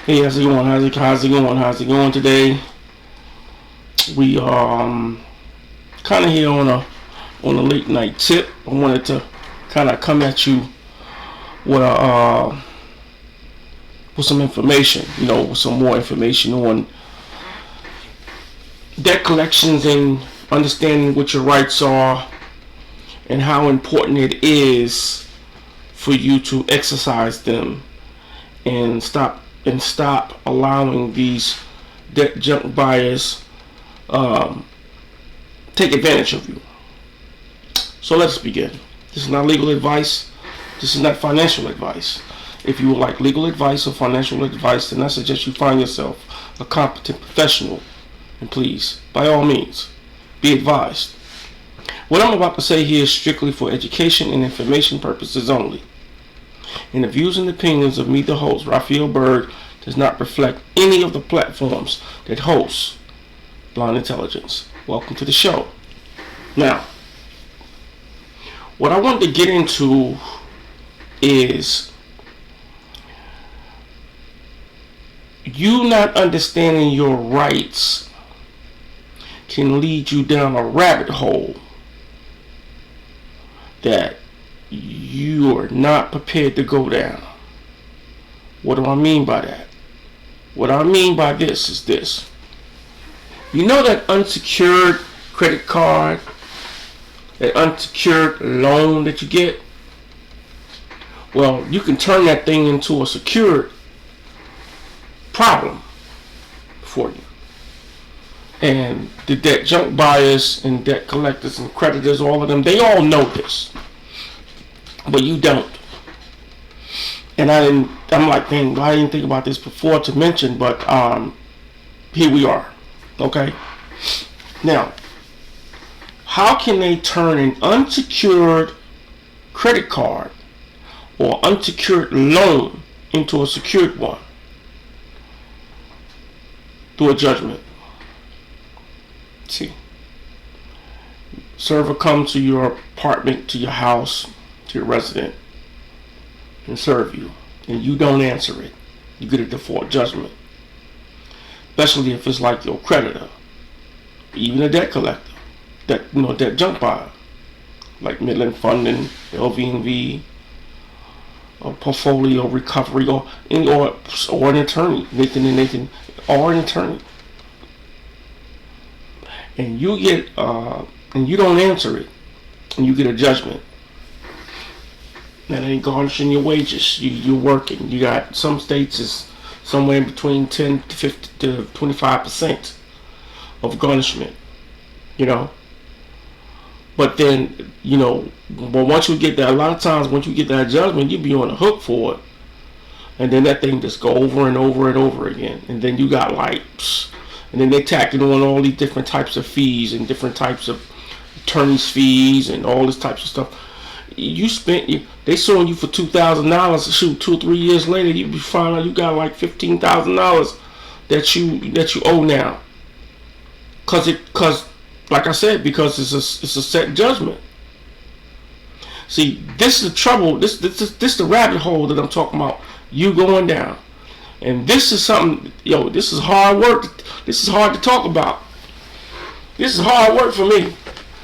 Hey, how's it going? How's it going? How's it going today? We kind of here on a late night tip. I wanted to kind of come at you with with some information. With some more information on debt collections and understanding what your rights are and how important it is for you to exercise them and stop allowing these debt junk buyers take advantage of you. So let's begin. This is not legal advice. This is not financial advice. If you would like legal advice or financial advice, then I suggest you find yourself a competent professional. And please, by all means, be advised. What I'm about to say here is strictly for education and information purposes only. And the views and opinions of me, the host, Raphael Berg, does not reflect any of the platforms that hosts Blind Intelligence. Welcome to the show. Now, what I want to get into is you not understanding your rights can lead you down a rabbit hole that you are not prepared to go down. What do I mean by that? What I mean by this is this. You know that unsecured credit card, that unsecured loan that you get? Well, you can turn that thing into a secured problem for you. And the debt junk buyers and debt collectors and creditors, all of them, they all know this. But you don't. And I'm like, dang, well, I didn't think about this before to mention, but here we are. Okay? Now, how can they turn an unsecured credit card or unsecured loan into a secured one? Through a judgment. See, server comes to your apartment, to your house, to your resident, and serve you, and you don't answer it. You get a default judgment. Especially if it's like your creditor, even a debt collector, debt junk buyer, like Midland Funding, LV&V, or Portfolio Recovery, or an attorney, Nathan, or an attorney. And you get and you don't answer it, and you get a judgment. That ain't garnishing your wages. You're working. You got some states is somewhere in between 10 to 50 to 25% of garnishment. But then but once you get that, a lot of times once you get that judgment, you be on the hook for it, and then that thing just go over and over and over again, and then you got and then they tacked it on all these different types of fees and different types of attorney's fees and all this types of stuff. They suing you for $2,000. Shoot, 2 or 3 years later, you be find out you got like $15,000 that you owe now. Cause like I said, because it's a set judgment. See, this is the trouble. This the rabbit hole that I'm talking about. You going down. And this is something, this is hard work. This is hard to talk about. This is hard work for me.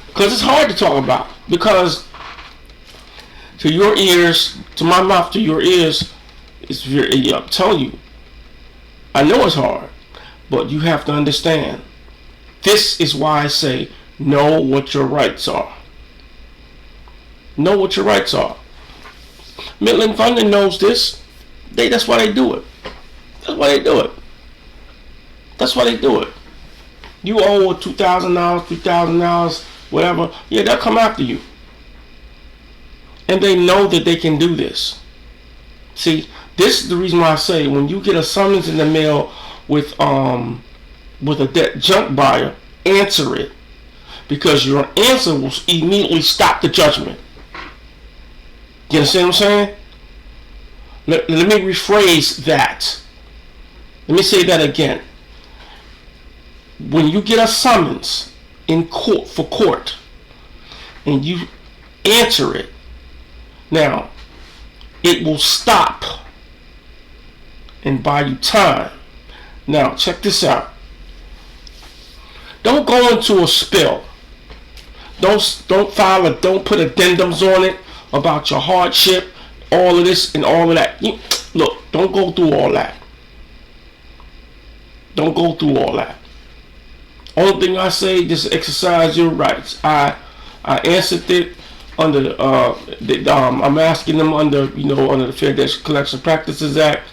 Because it's hard to talk about. Because to your ears, to my mouth, to your ears, it's very, I'm telling you, I know it's hard. But you have to understand. This is why I say, know what your rights are. Know what your rights are. Midland Funding knows this. That's why they do it. That's why they do it. That's why they do it. You owe $2,000, $3,000, whatever. Yeah, they'll come after you. And they know that they can do this. See, this is the reason why I say when you get a summons in the mail with a debt junk buyer, answer it. Because your answer will immediately stop the judgment. You understand what I'm saying? Let me rephrase that. Let me say that again. When you get a summons in court, and you answer it, now it will stop and buy you time. Now, check this out. Don't go into a spill. Don't don't put addendums on it about your hardship, all of this and all of that. Look, don't go through all that. Don't go through all that. Only thing I say, just exercise your rights. I answered it under I'm asking them under under the Fair Debt Collection Practices Act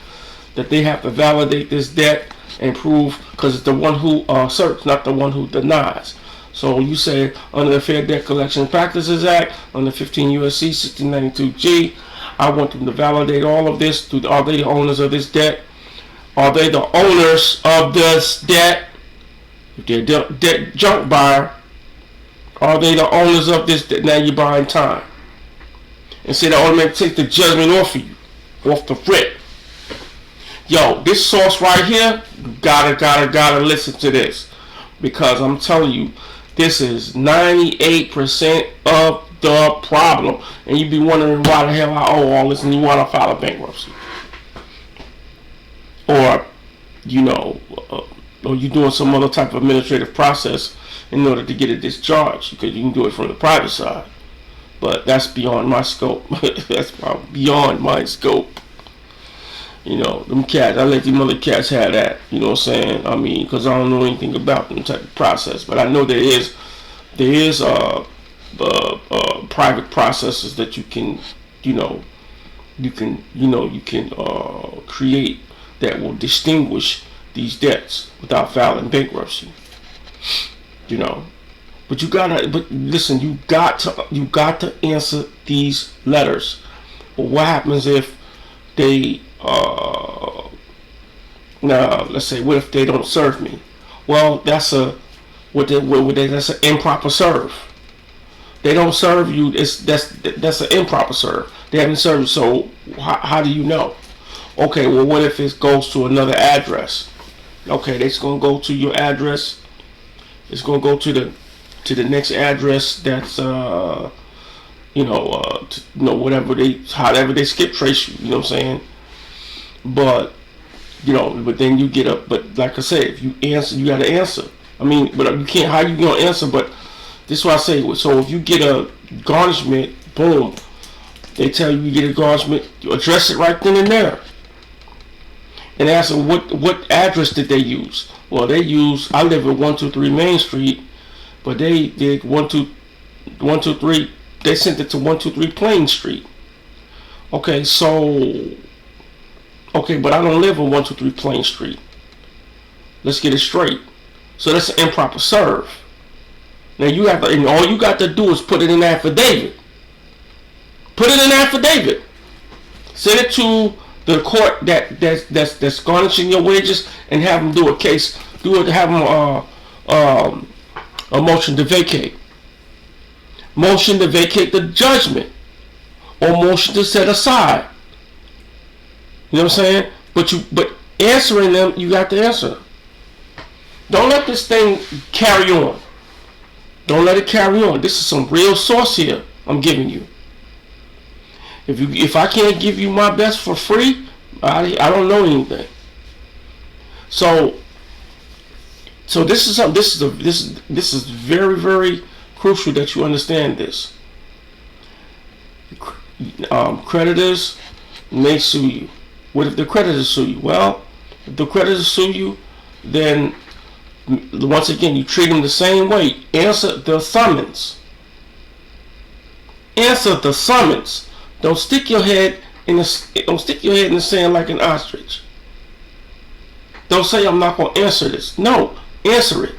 that they have to validate this debt and prove, because it's the one who asserts, not the one who denies. So you say under the Fair Debt Collection Practices Act, under 15 U.S.C. 1692G, I want them to validate all of this. Are they the owners of this debt? Are they the owners of this debt? If they're debt junk buyer, are they the owners of this debt? Now you're buying time. And say that automatically take the judgment off of you, off the rip. Yo, this source right here, you gotta listen to this, because I'm telling you, this is 98% of the problem. And you be wondering why the hell I owe all this, and you want to file a bankruptcy, or or you're doing some other type of administrative process in order to get it discharged, because you can do it from the private side. But that's beyond my scope. That's beyond my scope. Them cats, I let them other cats have that. You know what I'm saying? I mean, because I don't know anything about them type of process. But I know there is private processes that you can create that will distinguish these debts without filing bankruptcy. But listen, you got to answer these letters. But what happens if they now let's say, what if they don't serve me? Well, that's an improper serve. They don't serve you. That's an improper serve. They haven't served you. So how do you know? Okay, well, what if it goes to another address? Okay, it's gonna go to your address. It's gonna go to the next address. That's however they skip trace you. You know what I'm saying? But then you get up. But like I said, if you answer, you gotta answer. I mean, but you can't. How you gonna answer? But this is what I say. So if you get a garnishment, boom, they tell you get a garnishment. You address it right then and there, and ask them what address did they use. Well, they use. I live at 123 Main Street, but they did 123. They sent it to 123 Plain Street. Okay, but I don't live on 123 Plain Street. Let's get it straight. So that's an improper serve. Now you have to, and all you got to do is put it in affidavit. Put it in affidavit. Send it to the court that's garnishing your wages, and have them do a case. Have them a motion to vacate. Motion to vacate the judgment, or motion to set aside. You know what I'm saying? But answering them, you got to answer them. Don't let this thing carry on. Don't let it carry on. This is some real sauce here I'm giving you. If I can't give you my best for free, I don't know anything. So this is something. This is very, very crucial that you understand this. Creditors may sue you. What if the creditors sue you? Well, if the creditors sue you, then once again you treat them the same way. Answer the summons. Answer the summons. Don't stick your head in the sand like an ostrich. Don't say I'm not going to answer this. No, answer it.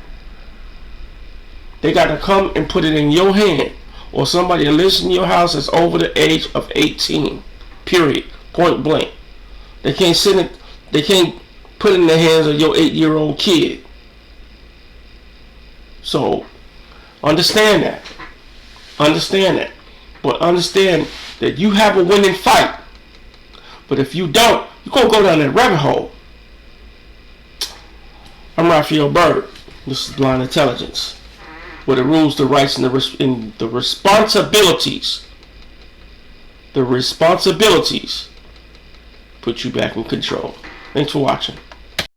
They got to come and put it in your hand, or somebody that lives in your house that's over the age of 18. Period. Point blank. They can't send it. They can't put it in the hands of your 8-year-old kid. So understand that. Understand that. But understand that you have a winning fight. But if you don't, you're gonna go down that rabbit hole. I'm Raphael Bird. This is Blind Intelligence, where the rules, the rights, and the responsibilities. The responsibilities put you back in control. Thanks for watching.